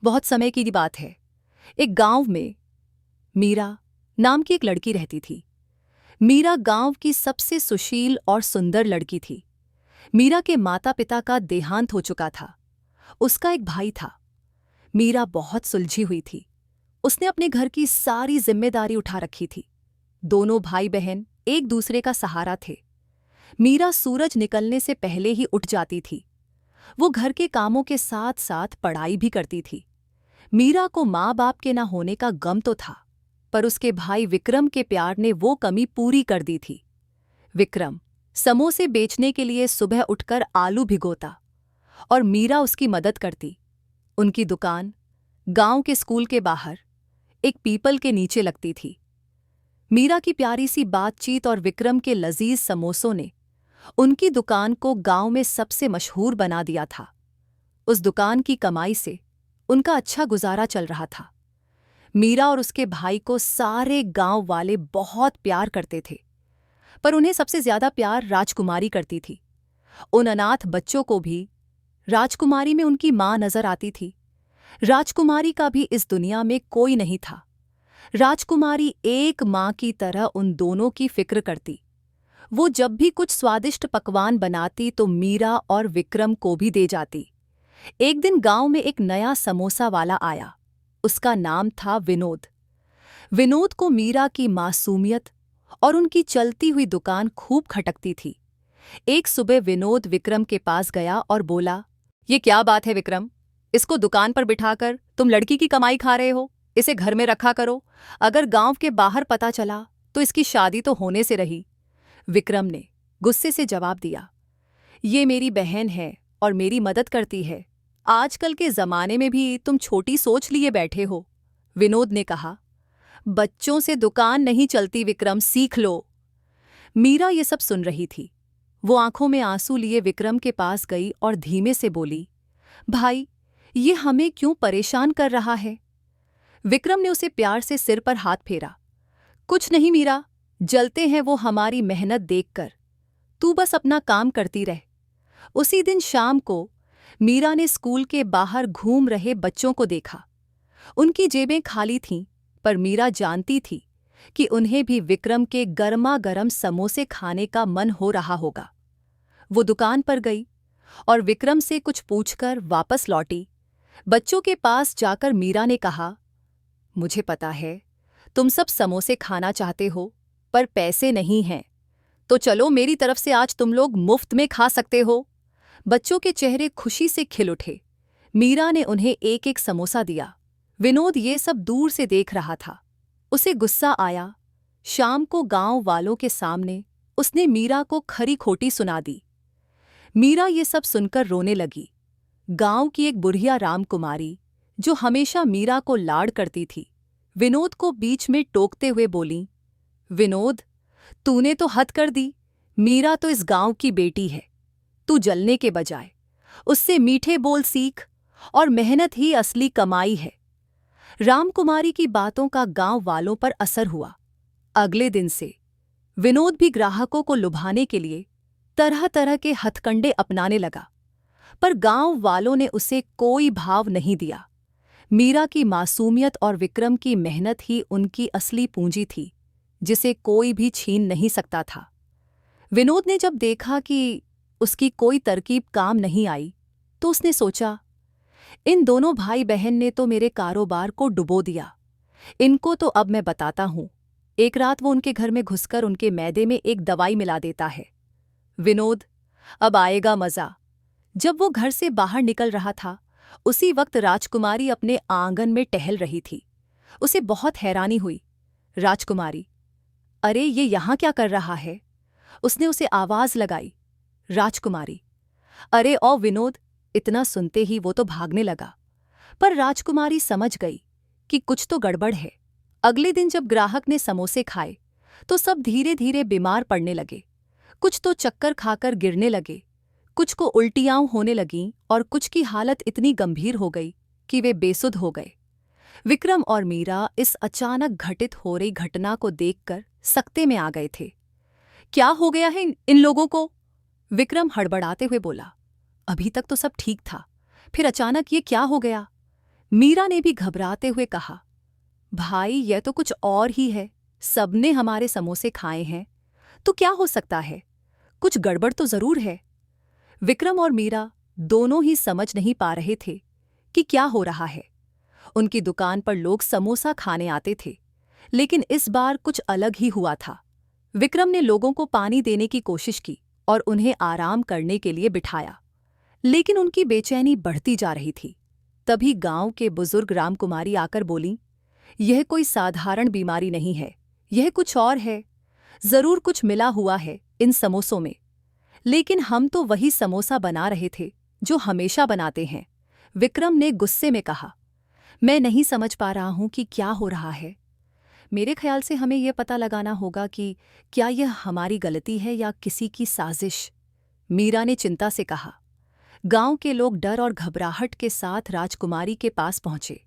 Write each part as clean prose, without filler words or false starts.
बहुत समय की बात है। एक गांव में मीरा नाम की एक लड़की रहती थी। मीरा गांव की सबसे सुशील और सुंदर लड़की थी। मीरा के माता पिता का देहांत हो चुका था। उसका एक भाई था। मीरा बहुत सुलझी हुई थी। उसने अपने घर की सारी जिम्मेदारी उठा रखी थी। दोनों भाई बहन एक दूसरे का सहारा थे। मीरा सूरज निकलने से पहले ही उठ जाती थी। वो घर के कामों के साथ साथ पढ़ाई भी करती थी। मीरा को माँ बाप के न होने का गम तो था, पर उसके भाई विक्रम के प्यार ने वो कमी पूरी कर दी थी। विक्रम समोसे बेचने के लिए सुबह उठकर आलू भिगोता और मीरा उसकी मदद करती। उनकी दुकान गांव के स्कूल के बाहर एक पीपल के नीचे लगती थी। मीरा की प्यारी सी बातचीत और विक्रम के लजीज समोसों ने उनकी दुकान को गांव में सबसे मशहूर बना दिया था। उस दुकान की कमाई से उनका अच्छा गुजारा चल रहा था। मीरा और उसके भाई को सारे गांव वाले बहुत प्यार करते थे, पर उन्हें सबसे ज्यादा प्यार राजकुमारी करती थी। उन अनाथ बच्चों को भी राजकुमारी में उनकी मां नजर आती थी। राजकुमारी का भी इस दुनिया में कोई नहीं था। राजकुमारी एक मां की तरह उन दोनों की फिक्र करती। वो जब भी कुछ स्वादिष्ट पकवान बनाती तो मीरा और विक्रम को भी दे जाती। एक दिन गांव में एक नया समोसा वाला आया। उसका नाम था विनोद। विनोद को मीरा की मासूमियत और उनकी चलती हुई दुकान खूब खटकती थी। एक सुबह विनोद विक्रम के पास गया और बोला, "ये क्या बात है विक्रम? इसको दुकान पर बिठाकर तुम लड़की की कमाई खा रहे हो? इसे घर में रखा करो। अगर गांव के बाहर पता चला तो इसकी शादी तो होने से रही।" विक्रम ने गुस्से से जवाब दिया, "ये मेरी बहन है और मेरी मदद करती है। आजकल के जमाने में भी तुम छोटी सोच लिए बैठे हो।" विनोद ने कहा, "बच्चों से दुकान नहीं चलती विक्रम, सीख लो।" मीरा ये सब सुन रही थी। वो आंखों में आंसू लिए विक्रम के पास गई और धीमे से बोली, "भाई, ये हमें क्यों परेशान कर रहा है?" विक्रम ने उसे प्यार से सिर पर हाथ फेरा। "कुछ नहीं मीरा, जलते हैं वो हमारी मेहनत देखकर। तू बस अपना काम करती रह।" उसी दिन शाम को मीरा ने स्कूल के बाहर घूम रहे बच्चों को देखा। उनकी जेबें खाली थीं, पर मीरा जानती थी कि उन्हें भी विक्रम के गर्मा गर्म समोसे खाने का मन हो रहा होगा। वो दुकान पर गई और विक्रम से कुछ पूछकर वापस लौटी। बच्चों के पास जाकर मीरा ने कहा, "मुझे पता है तुम सब समोसे खाना चाहते हो, पर पैसे नहीं हैं। तो चलो, मेरी तरफ से आज तुम लोग मुफ्त में खा सकते हो।" बच्चों के चेहरे खुशी से खिल उठे। मीरा ने उन्हें एक एक समोसा दिया। विनोद ये सब दूर से देख रहा था। उसे गुस्सा आया। शाम को गांव वालों के सामने उसने मीरा को खरी खोटी सुना दी। मीरा ये सब सुनकर रोने लगी। गांव की एक बुढ़िया रामकुमारी, जो हमेशा मीरा को लाड करती थी, विनोद को बीच में टोकते हुए बोली, "विनोद, तूने तो हद कर दी। मीरा तो इस गांव की बेटी है। तू जलने के बजाय उससे मीठे बोल सीख, और मेहनत ही असली कमाई है।" रामकुमारी की बातों का गांव वालों पर असर हुआ। अगले दिन से विनोद भी ग्राहकों को लुभाने के लिए तरह तरह के हथकंडे अपनाने लगा, पर गांव वालों ने उसे कोई भाव नहीं दिया। मीरा की मासूमियत और विक्रम की मेहनत ही उनकी असली पूंजी थी, जिसे कोई भी छीन नहीं सकता था। विनोद ने जब देखा कि उसकी कोई तरकीब काम नहीं आई, तो उसने सोचा, इन दोनों भाई बहन ने तो मेरे कारोबार को डुबो दिया। इनको तो अब मैं बताता हूं। एक रात वो उनके घर में घुसकर उनके मैदे में एक दवाई मिला देता है। विनोद, अब आएगा मजा। जब वो घर से बाहर निकल रहा था, उसी वक्त राजकुमारी अपने आंगन में टहल रही थी। उसे बहुत हैरानी हुई। "राजकुमारी, अरे ये यहाँ क्या कर रहा है?" उसने उसे आवाज लगाई। "राजकुमारी, अरे ओ विनोद!" इतना सुनते ही वो तो भागने लगा। पर राजकुमारी समझ गई कि कुछ तो गड़बड़ है। अगले दिन जब ग्राहक ने समोसे खाए, तो सब धीरे धीरे बीमार पड़ने लगे। कुछ तो चक्कर खाकर गिरने लगे, कुछ को उल्टियां होने लगीं और कुछ की हालत इतनी गंभीर हो गई कि वे बेसुध हो गए। विक्रम और मीरा इस अचानक घटित हो रही घटना को देखकर सकते में आ गए थे। "क्या हो गया है इन लोगों को?" विक्रम हड़बड़ाते हुए बोला। "अभी तक तो सब ठीक था, फिर अचानक ये क्या हो गया?" मीरा ने भी घबराते हुए कहा, भाई यह तो कुछ और ही है। सबने हमारे समोसे खाए हैं, तो क्या हो सकता है? कुछ गड़बड़ तो जरूर है। विक्रम और मीरा दोनों ही समझ नहीं पा रहे थे कि क्या हो रहा है। उनकी दुकान पर लोग समोसा खाने आते थे, लेकिन इस बार कुछ अलग ही हुआ था। विक्रम ने लोगों को पानी देने की कोशिश की और उन्हें आराम करने के लिए बिठाया, लेकिन उनकी बेचैनी बढ़ती जा रही थी। तभी गांव के बुजुर्ग रामकुमारी आकर बोलीं, यह कोई साधारण बीमारी नहीं है, यह कुछ और है। जरूर कुछ मिला हुआ है इन समोसों में। लेकिन हम तो वही समोसा बना रहे थे जो हमेशा बनाते हैं। विक्रम ने गुस्से में कहा, मैं नहीं समझ पा रहा हूं कि क्या हो रहा है। मेरे ख्याल से हमें यह पता लगाना होगा कि क्या यह हमारी गलती है या किसी की साजिश। मीरा ने चिंता से कहा। गांव के लोग डर और घबराहट के साथ राजकुमारी के पास पहुंचे।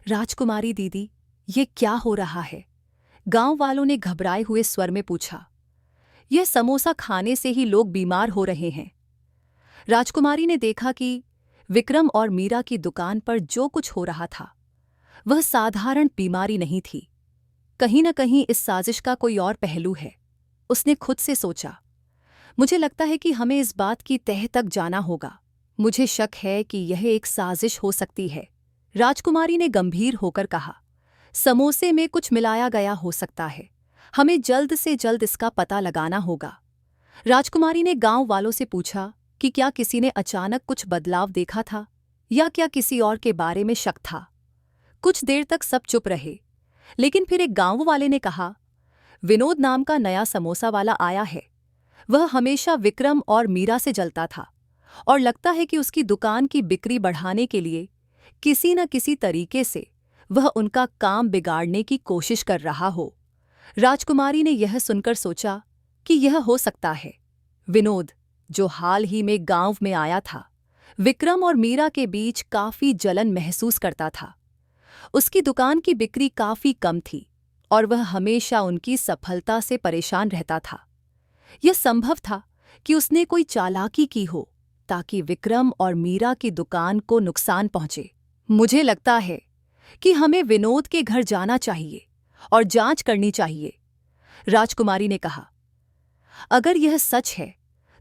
राजकुमारी दीदी, ये क्या हो रहा है? गांव वालों ने घबराए हुए स्वर में पूछा। यह समोसा खाने से ही लोग बीमार हो रहे हैं। राजकुमारी ने देखा कि विक्रम और मीरा की दुकान पर जो कुछ हो रहा था वह साधारण बीमारी नहीं थी। कहीं न कहीं इस साजिश का कोई और पहलू है। उसने खुद से सोचा, मुझे लगता है कि हमें इस बात की तह तक जाना होगा। मुझे शक है कि यह एक साजिश हो सकती है। राजकुमारी ने गंभीर होकर कहा, समोसे में कुछ मिलाया गया हो सकता है। हमें जल्द से जल्द इसका पता लगाना होगा। राजकुमारी ने गांव वालों से पूछा कि क्या किसी ने अचानक कुछ बदलाव देखा था या क्या किसी और के बारे में शक था। कुछ देर तक सब चुप रहे, लेकिन फिर एक गांव वाले ने कहा, विनोद नाम का नया समोसा वाला आया है। वह हमेशा विक्रम और मीरा से जलता था और लगता है कि उसकी दुकान की बिक्री बढ़ाने के लिए किसी न किसी तरीके से वह उनका काम बिगाड़ने की कोशिश कर रहा हो। राजकुमारी ने यह सुनकर सोचा कि यह हो सकता है विनोद, जो हाल ही में गांव में आया था, विक्रम और मीरा के बीच काफी जलन महसूस करता था। उसकी दुकान की बिक्री काफी कम थी और वह हमेशा उनकी सफलता से परेशान रहता था। यह संभव था कि उसने कोई चालाकी की हो ताकि विक्रम और मीरा की दुकान को नुकसान पहुंचे। मुझे लगता है कि हमें विनोद के घर जाना चाहिए और जांच करनी चाहिए, राजकुमारी ने कहा। अगर यह सच है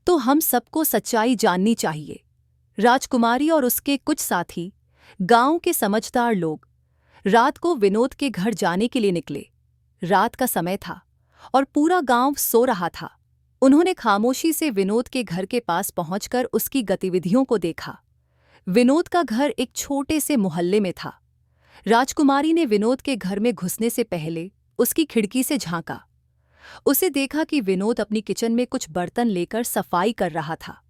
तो हम सबको सच्चाई जाननी चाहिए। राजकुमारी और उसके कुछ साथी, गांव के समझदार लोग, रात को विनोद के घर जाने के लिए निकले। रात का समय था और पूरा गांव सो रहा था। उन्होंने खामोशी से विनोद के घर के पास पहुंचकर उसकी गतिविधियों को देखा। विनोद का घर एक छोटे से मोहल्ले में था। राजकुमारी ने विनोद के घर में घुसने से पहले उसकी खिड़की से झांका। उसे देखा कि विनोद अपनी किचन में कुछ बर्तन लेकर सफाई कर रहा था।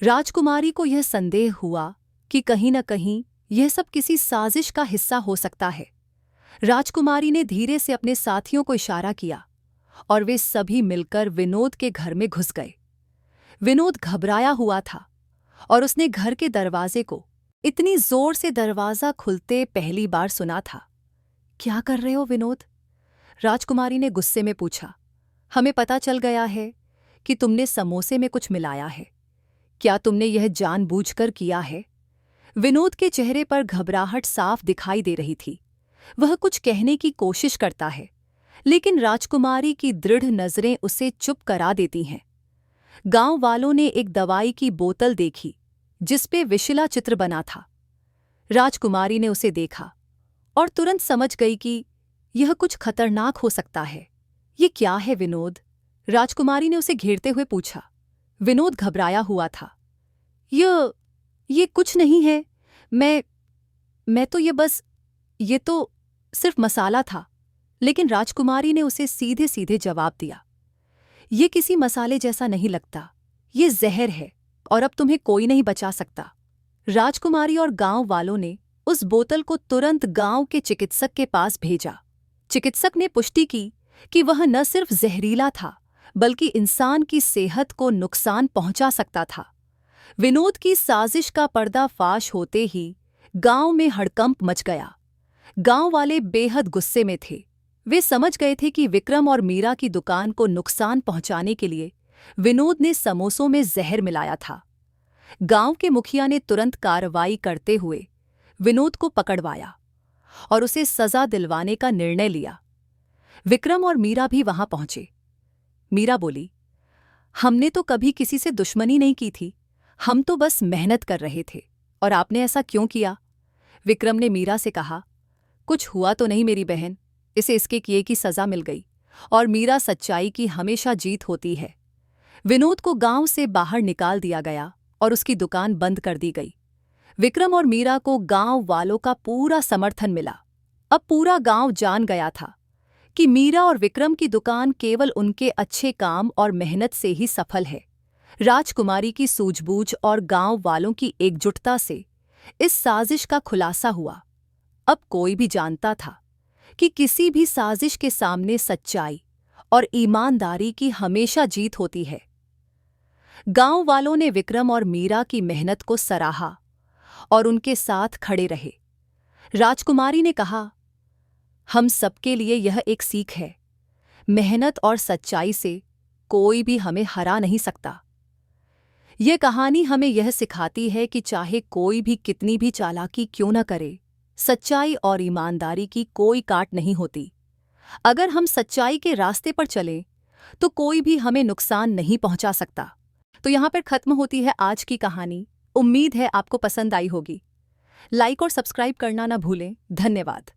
राजकुमारी को यह संदेह हुआ कि कहीं न कहीं यह सब किसी साजिश का हिस्सा हो सकता है। राजकुमारी ने धीरे से अपने साथियों को इशारा किया और वे सभी मिलकर विनोद के घर में घुस गए। विनोद घबराया हुआ था और उसने घर के दरवाजे को इतनी जोर से दरवाजा खुलते पहली बार सुना था। क्या कर रहे हो विनोद? राजकुमारी ने गुस्से में पूछा। हमें पता चल गया है कि तुमने समोसे में कुछ मिलाया है। क्या तुमने यह जानबूझकर किया है? विनोद के चेहरे पर घबराहट साफ दिखाई दे रही थी। वह कुछ कहने की कोशिश करता है, लेकिन राजकुमारी की दृढ़ नजरें उसे चुप करा देती हैं। गांव वालों ने एक दवाई की बोतल देखी जिस पे विशिला चित्र बना था। राजकुमारी ने उसे देखा और तुरंत समझ गई कि यह कुछ खतरनाक हो सकता है। ये क्या है विनोद? राजकुमारी ने उसे घेरते हुए पूछा। विनोद घबराया हुआ था। ये कुछ नहीं है। मैं तो ये तो सिर्फ मसाला था। लेकिन राजकुमारी ने उसे सीधे सीधे जवाब दिया। ये किसी मसाले जैसा नहीं लगता। ये जहर है और अब तुम्हें कोई नहीं बचा सकता। राजकुमारी और गांव वालों ने उस बोतल को तुरंत गांव के चिकित्सक के पास भेजा। चिकित्सक ने पुष्टि की कि वह न सिर्फ जहरीला था बल्कि इंसान की सेहत को नुकसान पहुंचा सकता था। विनोद की साजिश का पर्दाफाश होते ही गांव में हड़कंप मच गया। गांव वाले बेहद गुस्से में थे। वे समझ गए थे कि विक्रम और मीरा की दुकान को नुकसान पहुंचाने के लिए विनोद ने समोसों में जहर मिलाया था। गांव के मुखिया ने तुरंत कार्रवाई करते हुए विनोद को पकड़वाया और उसे सजा दिलवाने का निर्णय लिया। विक्रम और मीरा भी वहां पहुंचे। मीरा बोली, हमने तो कभी किसी से दुश्मनी नहीं की थी, हम तो बस मेहनत कर रहे थे। और आपने ऐसा क्यों किया? विक्रम ने मीरा से कहा, कुछ हुआ तो नहीं मेरी बहन, इसे इसके किए की सजा मिल गई। और मीरा, सच्चाई की हमेशा जीत होती है। विनोद को गांव से बाहर निकाल दिया गया और उसकी दुकान बंद कर दी गई। विक्रम और मीरा को गांव वालों का पूरा समर्थन मिला। अब पूरा गांव जान गया था कि मीरा और विक्रम की दुकान केवल उनके अच्छे काम और मेहनत से ही सफल है। राजकुमारी की सूझबूझ और गांव वालों की एकजुटता से इस साजिश का खुलासा हुआ। अब कोई भी जानता था कि किसी भी साजिश के सामने सच्चाई और ईमानदारी की हमेशा जीत होती है। गांव वालों ने विक्रम और मीरा की मेहनत को सराहा और उनके साथ खड़े रहे। राजकुमारी ने कहा, हम सबके लिए यह एक सीख है, मेहनत और सच्चाई से कोई भी हमें हरा नहीं सकता। यह कहानी हमें यह सिखाती है कि चाहे कोई भी कितनी भी चालाकी क्यों न करे, सच्चाई और ईमानदारी की कोई काट नहीं होती। अगर हम सच्चाई के रास्ते पर चलें तो कोई भी हमें नुकसान नहीं पहुंचा सकता। तो यहाँ पर खत्म होती है आज की कहानी। उम्मीद है आपको पसंद आई होगी। लाइक और सब्सक्राइब करना ना भूलें। धन्यवाद।